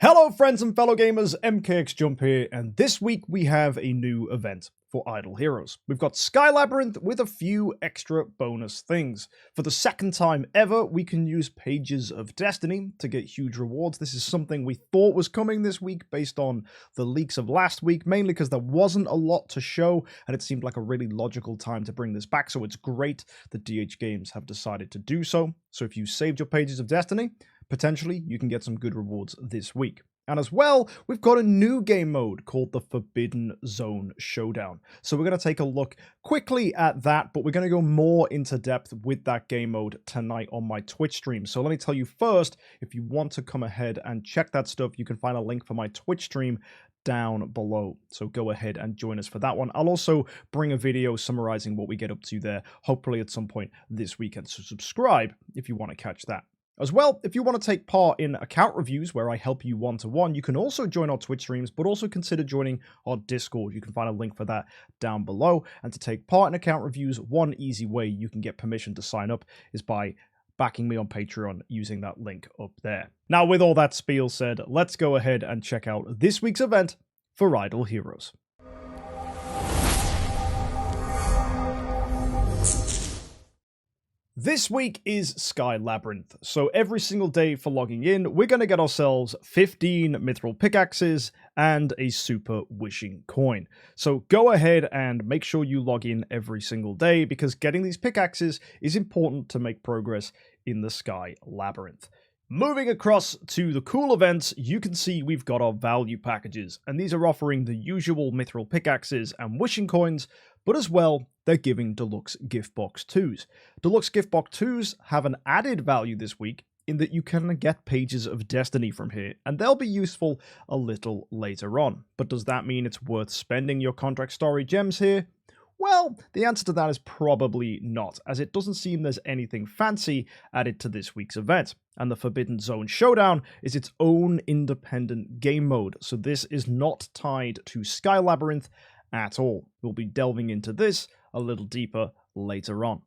Hello friends and fellow gamers, MKxJUMP here, and this week we have a new event for Idle Heroes. We've got Sky Labyrinth with a few extra bonus things. For the second time ever, we can use Pages of Destiny to get huge rewards. This is something we thought was coming this week based on the leaks of last week, mainly because there wasn't a lot to show, and it seemed like a really logical time to bring this back, so it's great that DH Games have decided to do so. So if you saved your Pages of Destiny, potentially you can get some good rewards this week. And as well, we've got a new game mode called the Fordden Zone Showdown. So we're going to take a look quickly at that, but we're going to go more into depth with that game mode tonight on my Twitch stream. So let me tell you first, if you want to come ahead and check that stuff, you can find a link for my Twitch stream down below. So go ahead and join us for that one. I'll also bring a video summarizing what we get up to there, hopefully at some point this weekend. So subscribe if you want to catch that. As well, if you want to take part in account reviews where I help you one-to-one, you can also join our Twitch streams, but also consider joining our Discord. You can find a link for that down below. And to take part in account reviews, one easy way you can get permission to sign up is by backing me on Patreon using that link up there. Now, with all that spiel said, let's go ahead and check out this week's event for Idle Heroes. This week is Sky Labyrinth, so every single day for logging in, we're going to get ourselves 15 mithril pickaxes and a super wishing coin. So go ahead and make sure you log in every single day, because getting these pickaxes is important to make progress in the Sky Labyrinth. Moving across to the cool events, you can see we've got our value packages, and these are offering the usual mithril pickaxes and wishing coins, but as well, they're giving Deluxe Gift Box 2s. Deluxe Gift Box 2s have an added value this week in that you can get Pages of Destiny from here, and they'll be useful a little later on. But does that mean it's worth spending your contract story gems here? Well, the answer to that is probably not, as it doesn't seem there's anything fancy added to this week's event. And the Fordden Zone Showdown is its own independent game mode, so this is not tied to Sky Labyrinth at all. We'll be delving into this a little deeper later on.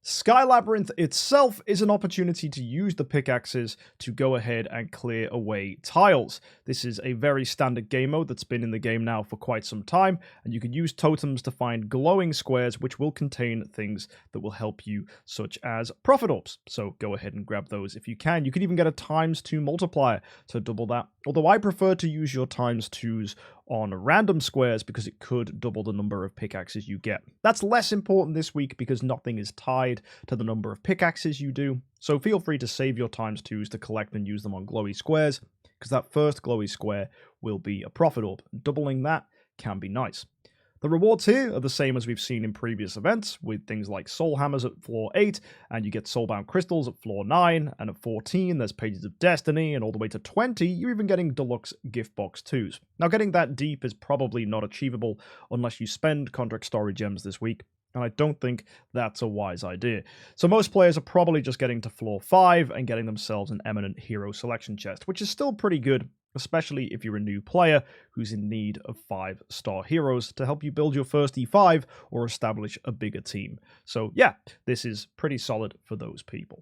Sky Labyrinth itself is an opportunity to use the pickaxes to go ahead and clear away tiles. This is a very standard game mode that's been in the game now for quite some time, and you can use totems to find glowing squares which will contain things that will help you, such as profit orbs. So go ahead and grab those if you can. You can even get a ×2 multiplier to double that, although I prefer to use your ×2s on random squares because it could double the number of pickaxes you get. That's less important this week because nothing is tied to the number of pickaxes you do, so feel free to save your ×2s to collect and use them on glowy squares, because that first glowy square will be a profit orb. Doubling that can be nice. The rewards here are the same as we've seen in previous events, with things like soul hammers at floor 8, and you get soulbound crystals at floor 9, and at 14 there's Pages of Destiny, and all the way to 20 you're even getting Deluxe Gift Box 2s. Now, getting that deep is probably not achievable unless you spend contract story gems this week, and I don't think that's a wise idea. So most players are probably just getting to floor 5 and getting themselves an Eminent Hero Selection chest, which is still pretty good, especially if you're a new player who's in need of 5-star heroes to help you build your first E5 or establish a bigger team. So yeah, this is pretty solid for those people.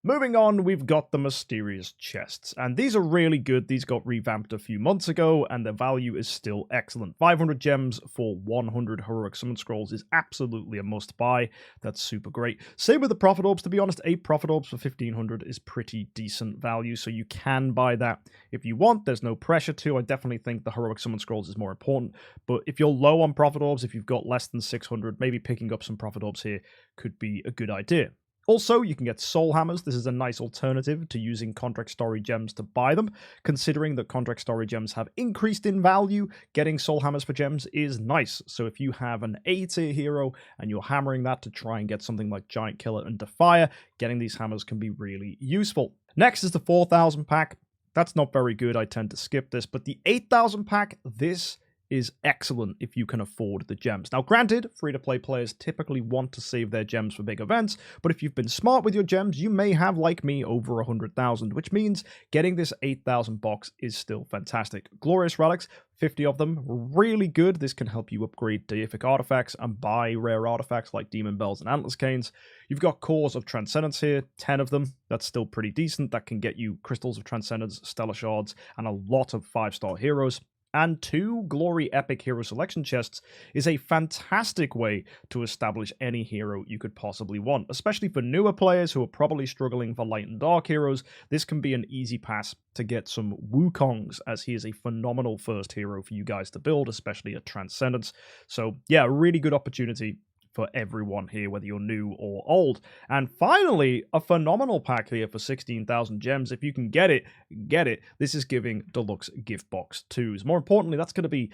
Moving on, we've got the mysterious chests, and these are really good. These got revamped a few months ago, and their value is still excellent. 500 gems for 100 heroic summon scrolls is absolutely a must-buy. That's super great. Same with the profit orbs. To be honest, 8 profit orbs for 1500 is pretty decent value, so you can buy that if you want. There's no pressure to. I definitely think the heroic summon scrolls is more important, but if you're low on profit orbs, if you've got less than 600, maybe picking up some profit orbs here could be a good idea. Also, you can get soul hammers. This is a nice alternative to using contract story gems to buy them. Considering that contract story gems have increased in value, getting soul hammers for gems is nice. So if you have an A-tier hero and you're hammering that to try and get something like Giant Killer and Defier, getting these hammers can be really useful. Next is the 4000 pack. That's not very good. I tend to skip this, but the 8000 pack, this is excellent if you can afford the gems. Now, granted, free-to-play players typically want to save their gems for big events, but if you've been smart with your gems, you may have, like me, over 100,000, which means getting this 8,000 box is still fantastic. Glorious relics, 50 of them, really good. This can help you upgrade deific artifacts and buy rare artifacts like demon bells and antlers canes. You've got cores of transcendence here, 10 of them. That's still pretty decent. That can get you crystals of transcendence, stellar shards, and a lot of 5-star heroes. And 2 Glory Epic Hero Selection chests is a fantastic way to establish any hero you could possibly want. Especially for newer players who are probably struggling for light and dark heroes, this can be an easy pass to get some Wukongs, as he is a phenomenal first hero for you guys to build, especially at Transcendence. So yeah, a really good opportunity for everyone here, whether you're new or old. And finally, a phenomenal pack here for 16,000 gems. If you can get it, get it. This is giving Deluxe Gift Box 2s. More importantly, that's going to be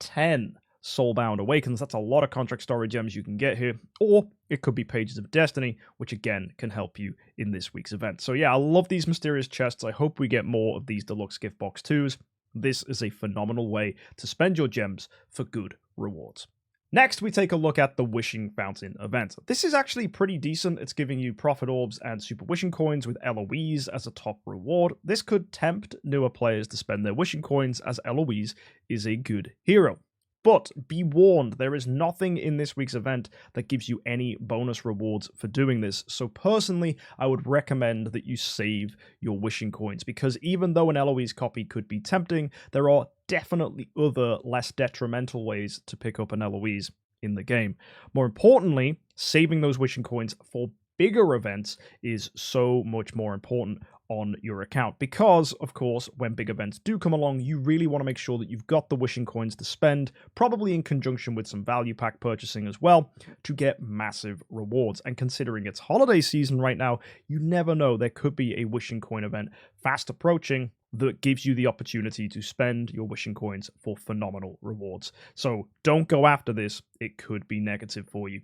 10 Soulbound Awakens. That's a lot of contract story gems you can get here. Or it could be Pages of Destiny, which again can help you in this week's event. So yeah, I love these mysterious chests. I hope we get more of these Deluxe Gift Box 2s. This is a phenomenal way to spend your gems for good rewards. Next, we take a look at the Wishing Fountain event. This is actually pretty decent. It's giving you Prophet Orbs and Super Wishing Coins with Eloise as a top reward. This could tempt newer players to spend their Wishing Coins, as Eloise is a good hero. But be warned, there is nothing in this week's event that gives you any bonus rewards for doing this. So personally, I would recommend that you save your Wishing Coins, because even though an Eloise copy could be tempting, there are definitely other less detrimental ways to pick up an Eloise in the game. More importantly, saving those Wishing Coins for bigger events is so much more important on your account, because of course when big events do come along, you really want to make sure that you've got the Wishing Coins to spend, probably in conjunction with some value pack purchasing as well, to get massive rewards. And considering it's holiday season right now, you never know, there could be a Wishing Coin event fast approaching that gives you the opportunity to spend your Wishing Coins for phenomenal rewards. So don't go after this, it could be negative for you.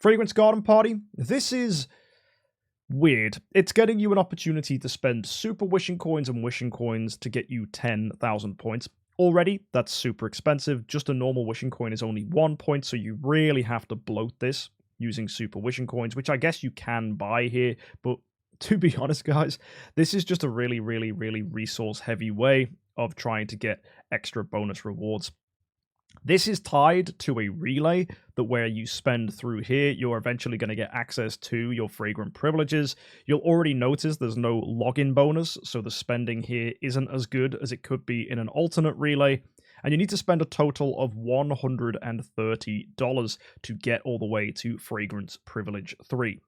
Fragrance Garden Party, this is weird. It's getting you an opportunity to spend Super Wishing Coins and Wishing Coins to get you 10,000 points. Already, that's super expensive. Just a normal Wishing Coin is only 1 point, so you really have to bloat this using Super Wishing Coins, which I guess you can buy here, but to be honest, guys, this is just a really resource-heavy way of trying to get extra bonus rewards. This is tied to a relay that where you spend through here, you're eventually going to get access to your fragrant privileges. You'll already notice there's no login bonus, so the spending here isn't as good as it could be in an alternate relay. And you need to spend a total of $130 to get all the way to Fragrance Privilege 3.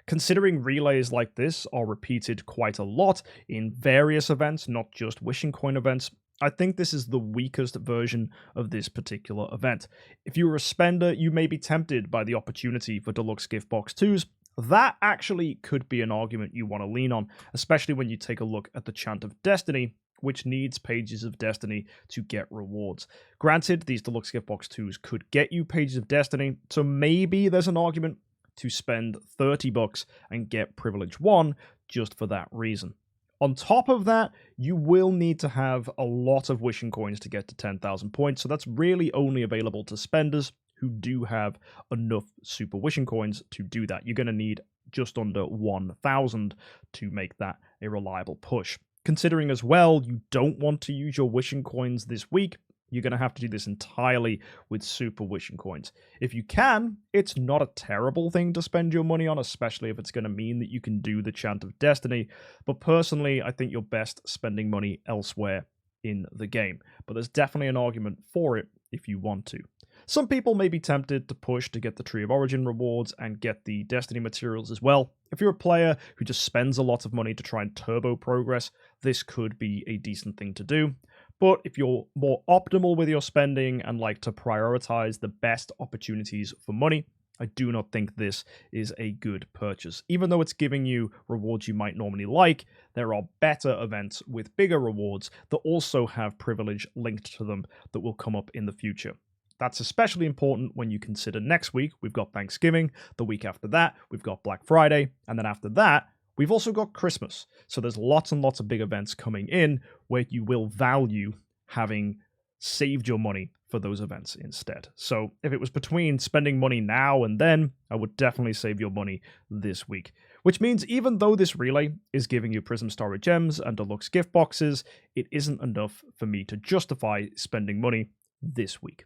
Considering relays like this are repeated quite a lot in various events, not just Wishing Coin events, I think this is the weakest version of this particular event. If you were a spender, you may be tempted by the opportunity for Deluxe Gift Box 2s. That actually could be an argument you want to lean on, especially when you take a look at the Chant of Destiny, which needs Pages of Destiny to get rewards. Granted, these Deluxe Gift Box 2s could get you Pages of Destiny, so maybe there's an argument to spend $30 and get Privilege 1 just for that reason. On top of that, you will need to have a lot of Wishing Coins to get to 10,000 points, so that's really only available to spenders who do have enough Super Wishing Coins to do that. You're going to need just under 1,000 to make that a reliable push. Considering as well, you don't want to use your Wishing Coins this week, you're going to have to do this entirely with Super Wishing Coins. If you can, it's not a terrible thing to spend your money on, especially if it's going to mean that you can do the Chant of Destiny. But personally, I think you're best spending money elsewhere in the game. But there's definitely an argument for it if you want to. Some people may be tempted to push to get the Tree of Origin rewards and get the Destiny materials as well. If you're a player who just spends a lot of money to try and turbo progress, this could be a decent thing to do. But if you're more optimal with your spending and like to prioritize the best opportunities for money, I do not think this is a good purchase. Even though it's giving you rewards you might normally like, there are better events with bigger rewards that also have privilege linked to them that will come up in the future. That's especially important when you consider next week, we've got Thanksgiving, the week after that, we've got Black Friday, and then after that, we've also got Christmas. So there's lots and lots of big events coming in where you will value having saved your money for those events instead. So if it was between spending money now and then, I would definitely save your money this week. Which means even though this relay is giving you Prism Story Gems and Deluxe gift boxes, it isn't enough for me to justify spending money this week.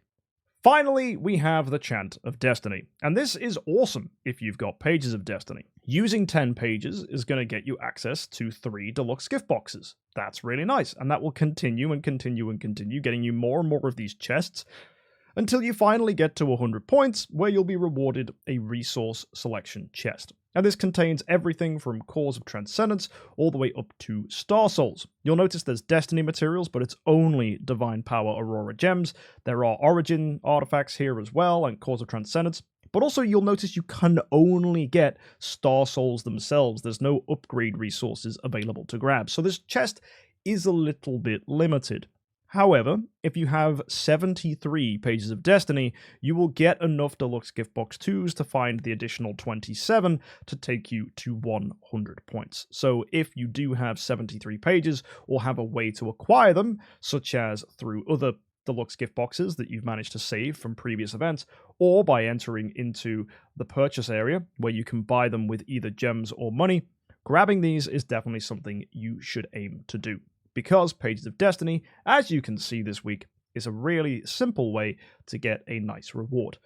Finally, we have the Chant of Destiny, and this is awesome if you've got Pages of Destiny. Using 10 pages is going to get you access to 3 deluxe gift boxes. That's really nice, and that will continue and continue and continue, getting you more and more of these chests until you finally get to 100 points, where you'll be rewarded a resource selection chest. Now this contains everything from Cores of Transcendence all the way up to Star Souls. You'll notice there's Destiny materials, but it's only Divine Power Aurora gems. There are Origin artifacts here as well, and Cores of Transcendence. But also you'll notice you can only get Star Souls themselves. There's no upgrade resources available to grab. So this chest is a little bit limited. However, if you have 73 Pages of Destiny, you will get enough Deluxe Gift Box 2s to find the additional 27 to take you to 100 points. So if you do have 73 pages or have a way to acquire them, such as through other Deluxe Gift Boxes that you've managed to save from previous events, or by entering into the purchase area where you can buy them with either gems or money, grabbing these is definitely something you should aim to do. Because Pages of Destiny, as you can see this week, is a really simple way to get a nice reward.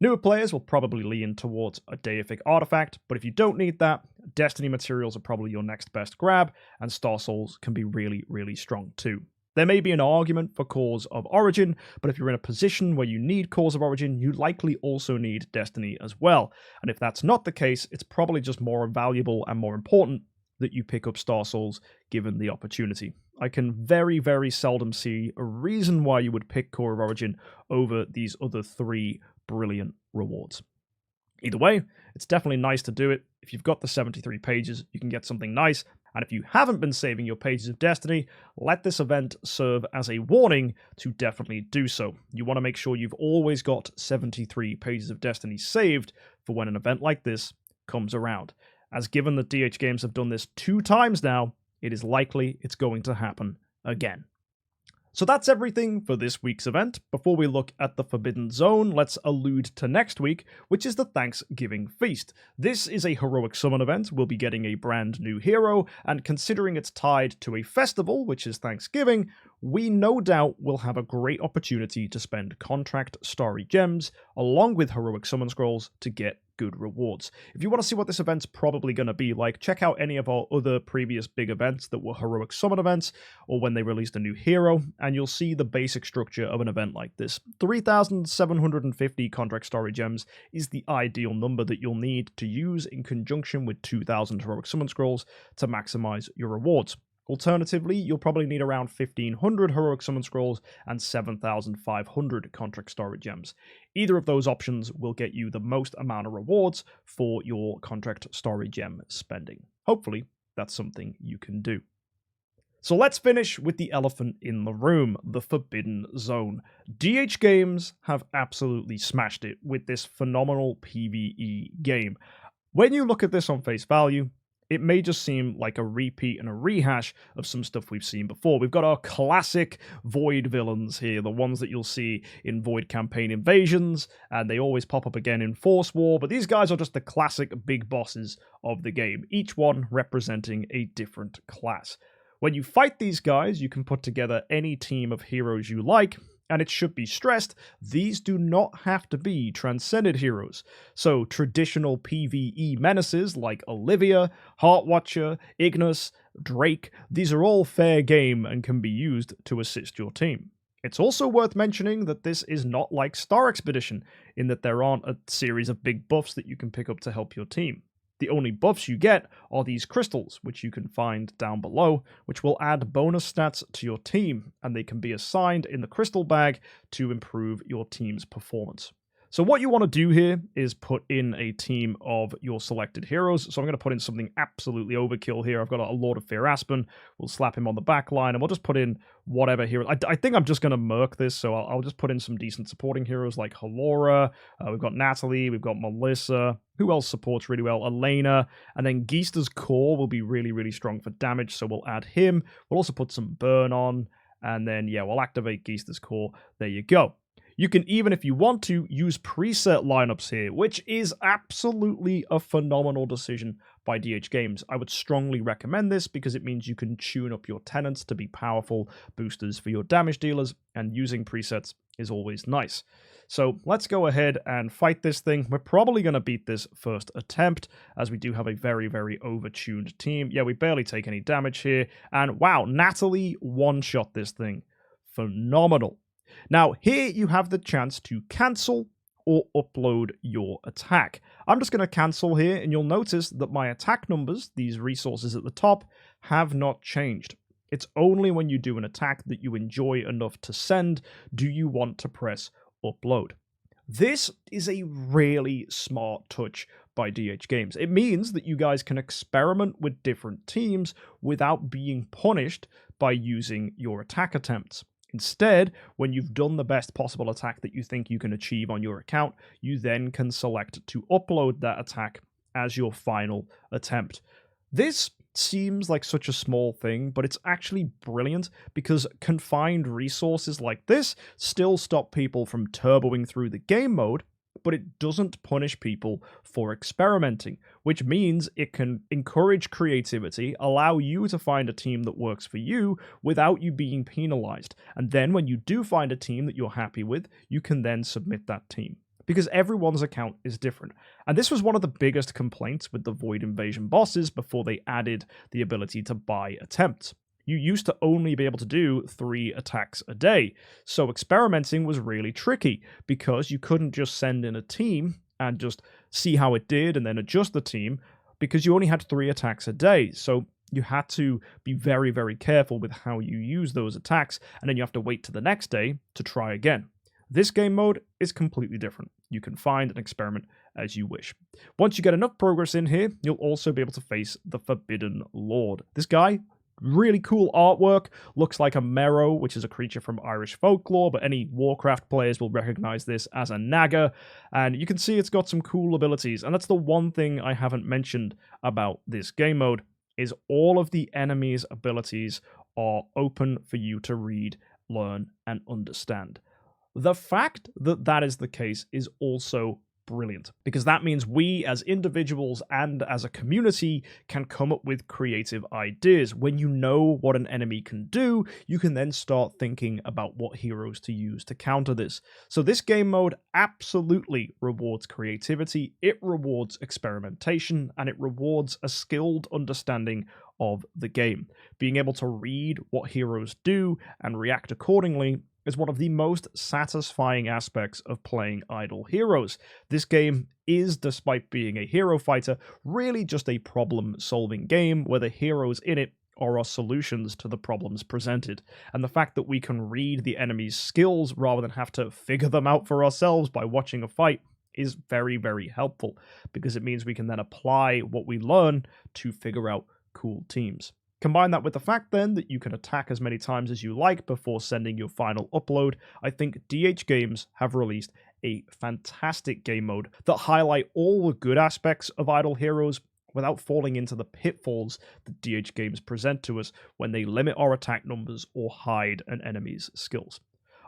Newer players will probably lean towards a deific artifact, but if you don't need that, Destiny materials are probably your next best grab, and Star Souls can be really, really strong too. There may be an argument for Cores of Origin, but if you're in a position where you need Cores of Origin, you likely also need Destiny as well. And if that's not the case, it's probably just more valuable and more important that you pick up Star Souls given the opportunity. I can very, very seldom see a reason why you would pick Core of Origin over these other 3 brilliant rewards. Either way, it's definitely nice to do it. If you've got the 73 pages, you can get something nice. And if you haven't been saving your Pages of Destiny, let this event serve as a warning to definitely do so. You want to make sure you've always got 73 Pages of Destiny saved for when an event like this comes around. As given that DH Games have done this 2 times now, it is likely it's going to happen again. So that's everything for this week's event. Before we look at the Fordden Zone, let's allude to next week, which is the Thanksgiving Feast. This is a heroic summon event. We'll be getting a brand new hero, and considering it's tied to a festival, which is Thanksgiving, we no doubt will have a great opportunity to spend contract starry gems along with heroic summon scrolls to get good rewards. If you want to see what this event's probably going to be like, check out any of our other previous big events that were heroic summon events, or when they released a new hero, and you'll see the basic structure of an event like this. 3,750 contract story gems is the ideal number that you'll need to use in conjunction with 2,000 heroic summon scrolls to maximize your rewards. Alternatively, you'll probably need around 1,500 heroic summon scrolls and 7,500 contract storage gems. Either of those options will get you the most amount of rewards for your contract storage gem spending. Hopefully, that's something you can do. So let's finish with the elephant in the room, the Fordden Zone. DH Games have absolutely smashed it with this phenomenal PvE game. When you look at this on face value, it may just seem like a repeat and a rehash of some stuff we've seen before. We've got our classic Void villains here, the ones that you'll see in Void campaign invasions, and they always pop up again in Force War, but these guys are just the classic big bosses of the game, each one representing a different class. When you fight these guys, you can put together any team of heroes you like, and it should be stressed, these do not have to be transcended heroes. So traditional PvE menaces like Olivia, Heartwatcher, Ignis, Drake, these are all fair game and can be used to assist your team. It's also worth mentioning that this is not like Star Expedition, in that there aren't a series of big buffs that you can pick up to help your team. The only buffs you get are these crystals, which you can find down below, which will add bonus stats to your team, and they can be assigned in the crystal bag to improve your team's performance. So what you want to do here is put in a team of your selected heroes. So I'm going to put in something absolutely overkill here. I've got a Lord of Fear Aspen. We'll slap him on the back line, and we'll just put in whatever hero. I think I'm just going to murk this, so I'll just put in some decent supporting heroes like Halora. We've got Natalie. We've got Melissa. Who else supports really well? Elena. And then Geister's Core will be really, really strong for damage, so we'll add him. We'll also put some burn on. And then, yeah, we'll activate Geister's Core. There you go. You can even, if you want to, use preset lineups here, which is absolutely a phenomenal decision by DH Games. I would strongly recommend this because it means you can tune up your tenants to be powerful boosters for your damage dealers, and using presets is always nice. So let's go ahead and fight this thing. We're probably going to beat this first attempt, as we do have a very, very overtuned team. Yeah, we barely take any damage here. And wow, Natalie one-shot this thing. Phenomenal. Now, here you have the chance to cancel or upload your attack. I'm just going to cancel here, and you'll notice that my attack numbers, these resources at the top, have not changed. It's only when you do an attack that you enjoy enough to send do you want to press upload. This is a really smart touch by DH Games. It means that you guys can experiment with different teams without being punished by using your attack attempts. Instead, when you've done the best possible attack that you think you can achieve on your account, you then can select to upload that attack as your final attempt. This seems like such a small thing, but it's actually brilliant because confined resources like this still stop people from turboing through the game mode, but it doesn't punish people for experimenting, which means it can encourage creativity, allow you to find a team that works for you without you being penalized. And then when you do find a team that you're happy with, you can then submit that team, because everyone's account is different. And this was one of the biggest complaints with the Void Invasion bosses before they added the ability to buy attempts. You used to only be able to do 3 attacks a day, so experimenting was really tricky because you couldn't just send in a team and just see how it did and then adjust the team, because you only had 3 attacks a day. So you had to be very, very careful with how you use those attacks, and then you have to wait to the next day to try again. This game mode is completely different. You can find and experiment as you wish. Once you get enough progress in here, you'll also be able to face the Forbidden Lord. This guy, really cool artwork, looks like a Mero, which is a creature from Irish folklore, but any Warcraft players will recognize this as a Naga, and you can see it's got some cool abilities. And that's the one thing I haven't mentioned about this game mode, is all of the enemies' abilities are open for you to read, learn, and understand. The fact that that is the case is also brilliant, because that means we as individuals and as a community can come up with creative ideas. When you know what an enemy can do, you can then start thinking about what heroes to use to counter this. So this game mode absolutely rewards creativity, it rewards experimentation, and it rewards a skilled understanding of the game. Being able to read what heroes do and react accordingly is one of the most satisfying aspects of playing Idle Heroes. This game is, despite being a hero fighter, really just a problem-solving game where the heroes in it are our solutions to the problems presented. And the fact that we can read the enemy's skills rather than have to figure them out for ourselves by watching a fight is very, very helpful, because it means we can then apply what we learn to figure out cool teams. Combine that with the fact then that you can attack as many times as you like before sending your final upload. I think DH Games have released a fantastic game mode that highlight all the good aspects of Idle Heroes without falling into the pitfalls that DH Games present to us when they limit our attack numbers or hide an enemy's skills.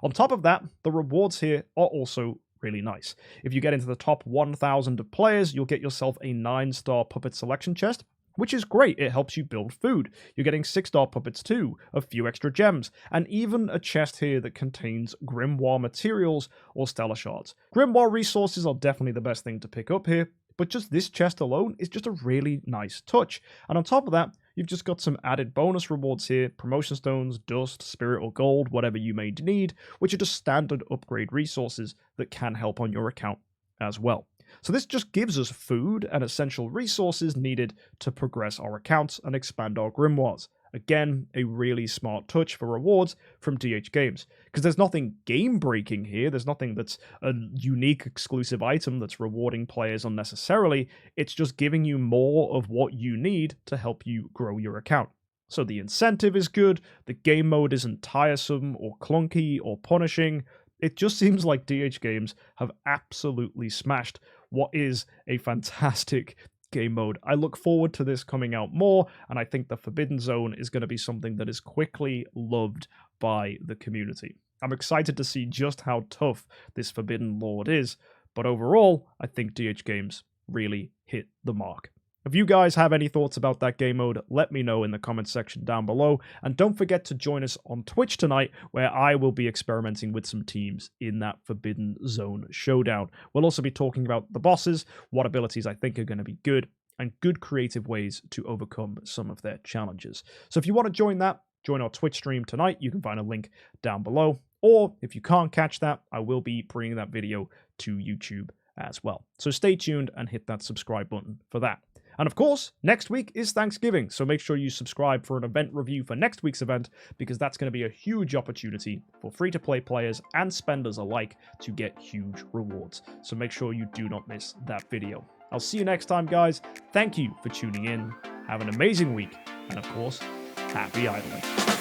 On top of that, the rewards here are also really nice. If you get into the top 1,000 of players, you'll get yourself a 9-star puppet selection chest, which is great. It helps you build food. You're getting 6-star puppets too, a few extra gems, and even a chest here that contains grimoire materials or stellar shards. Grimoire resources are definitely the best thing to pick up here, but just this chest alone is just a really nice touch. And on top of that, you've just got some added bonus rewards here: promotion stones, dust, spirit or gold, whatever you may need, which are just standard upgrade resources that can help on your account as well. So this just gives us food and essential resources needed to progress our accounts and expand our grimoires. Again, a really smart touch for rewards from DH Games, because there's nothing game-breaking here, there's nothing that's a unique exclusive item that's rewarding players unnecessarily, it's just giving you more of what you need to help you grow your account. So the incentive is good, the game mode isn't tiresome or clunky or punishing. It just seems like DH Games have absolutely smashed what is a fantastic game mode. I look forward to this coming out more, and I think the Fordden Zone is going to be something that is quickly loved by the community. I'm excited to see just how tough this Forbidden Lord is, but overall, I think DH Games really hit the mark. If you guys have any thoughts about that game mode, let me know in the comments section down below. And don't forget to join us on Twitch tonight, where I will be experimenting with some teams in that Forbidden Zone showdown. We'll also be talking about the bosses, what abilities I think are going to be good, and good creative ways to overcome some of their challenges. So if you want to join that, join our Twitch stream tonight. You can find a link down below. Or if you can't catch that, I will be bringing that video to YouTube as well. So stay tuned and hit that subscribe button for that. And of course, next week is Thanksgiving, so make sure you subscribe for an event review for next week's event, because that's going to be a huge opportunity for free-to-play players and spenders alike to get huge rewards. So make sure you do not miss that video. I'll see you next time, guys. Thank you for tuning in. Have an amazing week, and of course, happy idling.